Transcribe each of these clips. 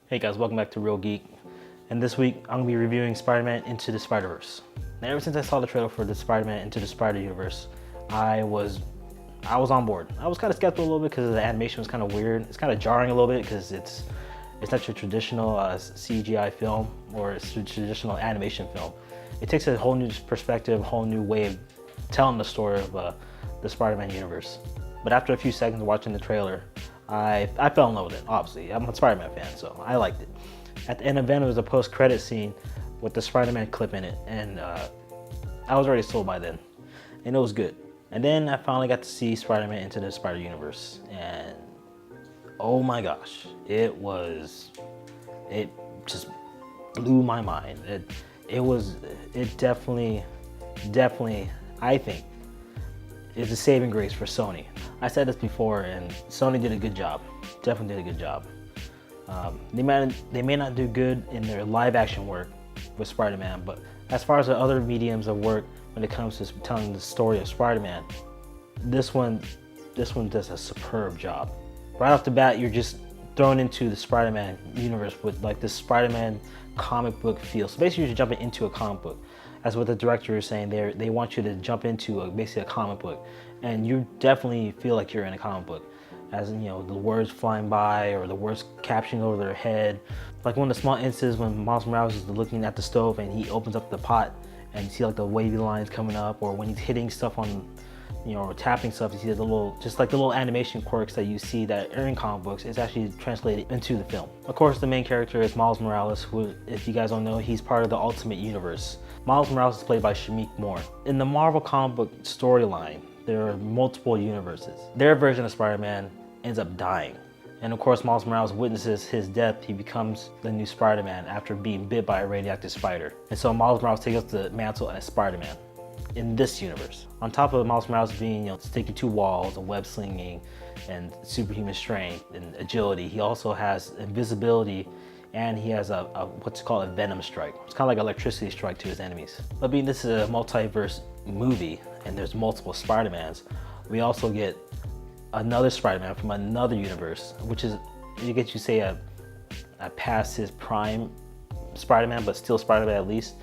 Hey guys, welcome back to Real Geek. And this week, I'm gonna be reviewing Spider-Man Into the Spider-Verse. Now, ever since I saw the trailer for the Spider-Man Into the Spider-Universe, I was on board. I was kind of skeptical a little bit because the animation was kind of weird. It's kind of jarring a little bit because it's not your traditional CGI film or it's your traditional animation film. It takes a whole new perspective, a whole new way of telling the story of the Spider-Man universe. But after a few seconds watching the trailer, I fell in love with it, obviously. I'm a Spider-Man fan, so I liked it. At the end of it, there was a post-credit scene with the Spider-Man clip in it, and I was already sold by then, and it was good. And then I finally got to see Spider-Man Into the Spider-Universe, and oh my gosh, it just blew my mind. It definitely, I think, is a saving grace for Sony. I said this before, and Sony did a good job. Definitely did a good job. They may not do good in their live action work with Spider-Man, but as far as the other mediums of work when it comes to telling the story of Spider-Man, this one does a superb job. Right off the bat, you're just thrown into the Spider-Man universe with like this Spider-Man comic book feel. So basically, you're jumping into a comic book. That's what the director is saying. They want you to jump into basically a comic book, and you definitely feel like you're in a comic book. As you know, the words flying by or the words captioning over their head. Like one of the small instances when Miles Morales is looking at the stove and he opens up the pot and you see like the wavy lines coming up, or when he's hitting stuff on, or tapping stuff, you see the little animation quirks that you see that are in comic books. It's actually translated into the film. Of course, the main character is Miles Morales, who, if you guys don't know, he's part of the Ultimate Universe. Miles Morales is played by Shameik Moore. In the Marvel comic book storyline, there are multiple universes. Their version of Spider-Man ends up dying. And of course, Miles Morales witnesses his death. He becomes the new Spider-Man after being bit by a radioactive spider. And so Miles Morales takes up the mantle as Spider-Man in this universe. On top of Miles Morales being, sticking to walls and web slinging and superhuman strength and agility, he also has invisibility, and he has what's called a venom strike. It's kind of like an electricity strike to his enemies. But being this is a multiverse movie and there's multiple Spider-Mans, we also get another Spider-Man from another universe, which is, you say a past his prime Spider-Man, but still Spider-Man at least.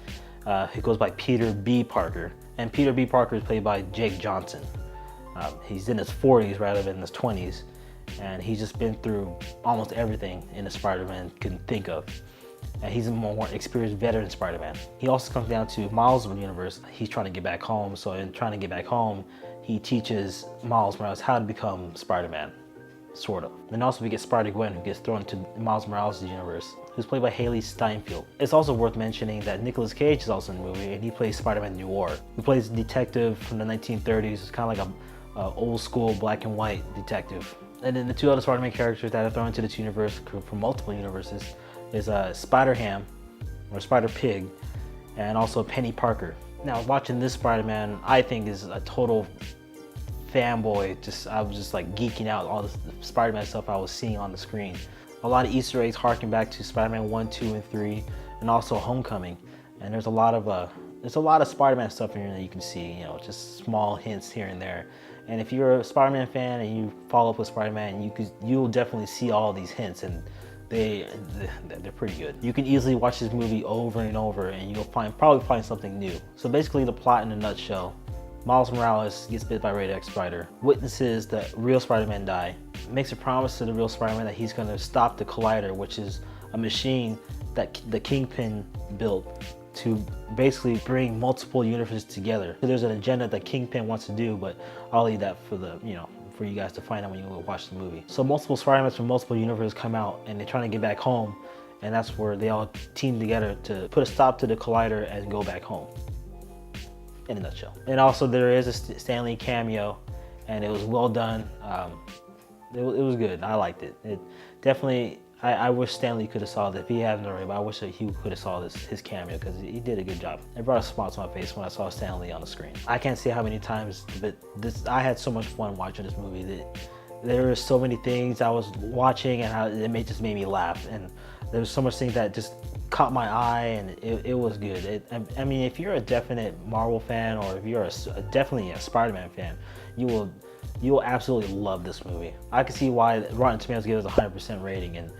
He goes by Peter B. Parker. And Peter B. Parker is played by Jake Johnson. He's in his 40s rather than his 20s. And he's just been through almost everything in a Spider-Man can think of. And he's a more experienced veteran Spider-Man. He also comes down to Miles' universe. He's trying to get back home. So in trying to get back home, he teaches Miles Morales how to become Spider-Man, sort of. Then also we get Spider-Gwen, who gets thrown into Miles Morales' universe, who's played by Haley Steinfeld. It's also worth mentioning that Nicolas Cage is also in the movie, and he plays Spider-Man Noir. He plays a detective from the 1930s. It's kind of like a old school black and white detective. And then the two other Spider-Man characters that are thrown into this universe from multiple universes is Spider-Ham, or Spider-Pig, and also Penny Parker. Now, watching this Spider-Man, I think is a total fanboy. I was just like geeking out all this Spider-Man stuff I was seeing on the screen. A lot of Easter eggs harking back to Spider-Man 1, 2, and 3, and also Homecoming. And there's a lot of Spider-Man stuff in here that you can see, just small hints here and there. And if you're a Spider-Man fan and you follow up with Spider-Man, you'll definitely see all these hints, and they're pretty good. You can easily watch this movie over and over, and you'll probably find something new. So basically, the plot in a nutshell: Miles Morales gets bit by a radioactive spider, witnesses the real Spider-Man die, makes a promise to the real Spider-Man that he's going to stop the Collider, which is a machine that the Kingpin built to basically bring multiple universes together. So there's an agenda that Kingpin wants to do, but I'll leave that for for you guys to find out when you watch the movie. So multiple Spider-Mans from multiple universes come out, and they're trying to get back home, and that's where they all team together to put a stop to the Collider and go back home, in a nutshell. And also there is a Stan Lee cameo, and it was well done. It was good. I liked it. It definitely, I wish Stan Lee could have saw this. If he hasn't already, but I wish that he could have saw his cameo, because he did a good job. It brought a smile to my face when I saw Stan Lee on the screen. I can't say how many times, but I had so much fun watching this movie. That there were so many things I was watching, and it just made me laugh. And there was so much things that just caught my eye, and it was good. I mean, if you're a definite Marvel fan, or if you're definitely a Spider-Man fan, you will absolutely love this movie. I can see why Rotten Tomatoes gives it a 100% rating, and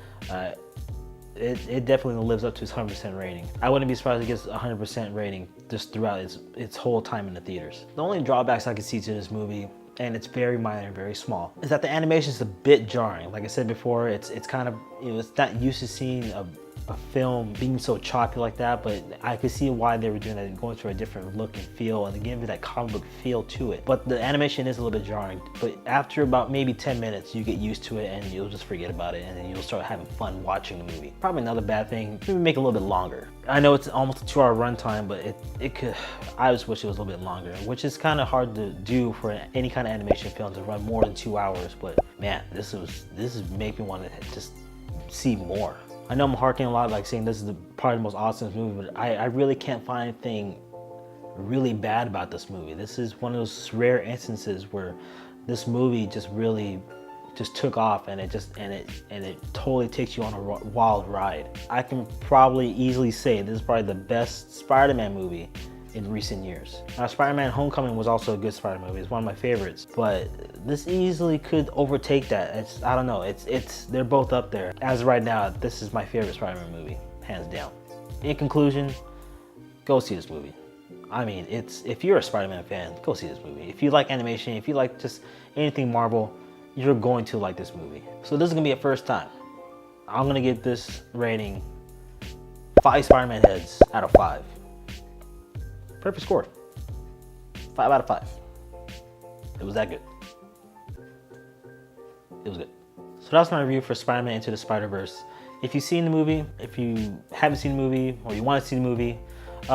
it definitely lives up to its 100% rating. I wouldn't be surprised if it gets a 100% rating just throughout its whole time in the theaters. The only drawbacks I can see to this movie, and it's very minor, very small, is that the animation is a bit jarring. Like I said before, it's kind of, it's not used to seeing a film being so choppy like that, but I could see why they were doing that, going for a different look and feel and giving that comic book feel to it. But the animation is a little bit jarring, but after about maybe 10 minutes, you get used to it and you'll just forget about it, and then you'll start having fun watching the movie. Probably another bad thing, maybe make it a little bit longer. I know it's almost a 2-hour runtime, but it could, I just wish it was a little bit longer, which is kind of hard to do for any kind of animation film to run more than 2 hours. But man, this is making me want to just see more. I know I'm harking a lot, like saying this is probably the most awesome movie, but I really can't find anything really bad about this movie. This is one of those rare instances where this movie just really just took off, and it totally takes you on a wild ride. I can probably easily say this is probably the best Spider-Man movie in recent years. Now, Spider-Man Homecoming was also a good Spider-Man movie. It's one of my favorites, but this easily could overtake that. I don't know, they're both up there. As of right now, this is my favorite Spider-Man movie, hands down. In conclusion, go see this movie. I mean, if you're a Spider-Man fan, go see this movie. If you like animation, if you like just anything Marvel, you're going to like this movie. So this is gonna be a first time. I'm gonna give this rating 5 Spider-Man heads out of 5. Perfect score. 5 out of 5. It was that good. It was good. So that's my review for Spider-Man Into the Spider-Verse. If you've seen the movie, if you haven't seen the movie, or you want to see the movie,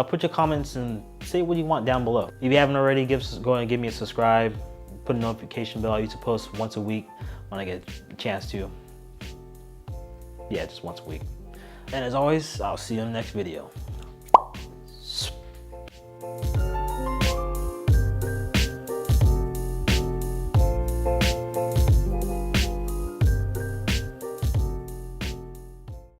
put your comments and say what you want down below. If you haven't already, go ahead and give me a subscribe. Put a notification bell. I used to post once a week when I get a chance to. Yeah, just once a week. And as always, I'll see you in the next video.